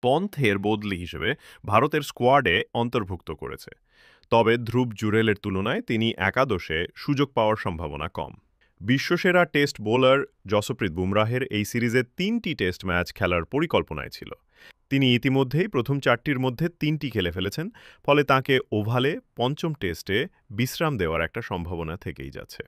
পন্থের বদলি হিসেবে ভারতের স্কোয়াডে অন্তর্ভুক্ত করেছে। তবে ধ্রুব জুরেলের তুলনায় তিনি একাদশে সুযোগ পাওয়ার সম্ভাবনা কম। বিশ্বসেরা টেস্ট বোলার যশপ্রীত বুমরাহের এই সিরিজে ৩টি টেস্ট ম্যাচ খেলার পরিকল্পনায় ছিল। তিনি ইতিমধ্যেই প্রথম ৪টির মধ্যে ৩টি খেলে ফেলেছেন, ফলে তাঁকে ওভালে পঞ্চম টেস্টে বিশ্রাম দেওয়ার একটা সম্ভাবনা থেকেই যাচ্ছে।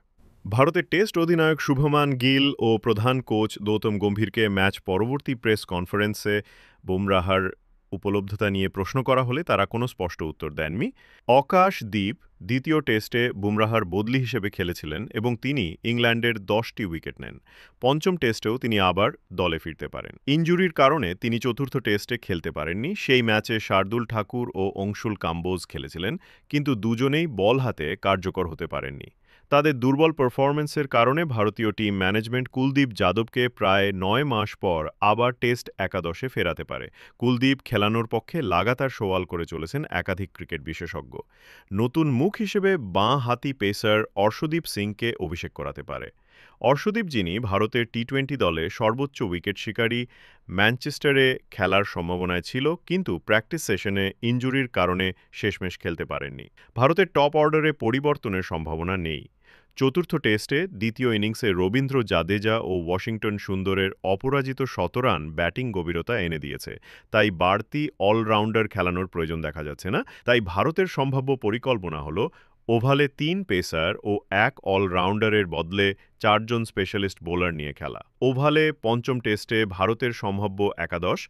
ভারতের টেস্ট অধিনায়ক শুভমান গিল ও প্রধান কোচ গৌতম গম্ভীরকে ম্যাচ পরবর্তী প্রেস কনফারেন্সে বুমরাহার উপলব্ধতা নিয়ে প্রশ্ন করা হলে তারা কোনো স্পষ্ট উত্তর দেননি। আকাশদীপ দ্বিতীয় টেস্টে বুমরাহার বদলি হিসেবে খেলেছিলেন এবং তিনি ইংল্যান্ডের ১০টি উইকেট নেন। পঞ্চম টেস্টেও তিনি আবার দলে ফিরতে পারেন। ইনজুরির কারণে তিনি চতুর্থ টেস্টে খেলতে পারেননি। সেই ম্যাচে শার্দুল ঠাকুর ও অংশুল কাম্বোজ খেলেছিলেন, কিন্তু দুজনেই বল হাতে কার্যকর হতে পারেননি। তাদের দুর্বল পারফরম্যান্সের কারণে ভারতীয় টিম ম্যানেজমেন্ট কুলদীপ যাদবকে প্রায় ৯ মাস পর আবার টেস্ট একাদশে ফেরাতে পারে। কুলদীপ খেলানোর পক্ষে লাগাতার সওয়াল করে চলেছেন একাধিক ক্রিকেট বিশেষজ্ঞ। নতুন মুখ হিসেবে বাঁ হাতি পেসার অর্শদীপ সিংকে অভিষেক করাতে পারে। অর্শদীপ, যিনি ভারতের টি-২০ দলে সর্বোচ্চ উইকেট শিকারী, ম্যানচেস্টারে খেলার সম্ভাবনায় ছিল, কিন্তু প্র্যাকটিস সেশনে ইনজুরির কারণে শেষমেশ খেলতে পারেননি। ভারতের টপ অর্ডারে পরিবর্তনের সম্ভাবনা নেই। চতুর্থ টেস্টে দ্বিতীয় ইনিংসে রবীন্দ্র জাদেজা ও ওয়াশিংটন সুন্দরের অপরাজিত শতরান ব্যাটিং গভীরতা এনে দিয়েছে। তাই বাড়তি অলরাউন্ডার খেলানোর প্রয়োজন দেখা যাচ্ছে না। তাই ভারতের সম্ভাব্য পরিকল্পনা হলো ওভালে ৩ পেসার ও ১ অলরাউন্ডারের বদলে ৪ জন স্পেশালিস্ট বোলার নিয়ে খেলা। ওভালে পঞ্চম টেস্টে ভারতের সম্ভাব্য একাদশ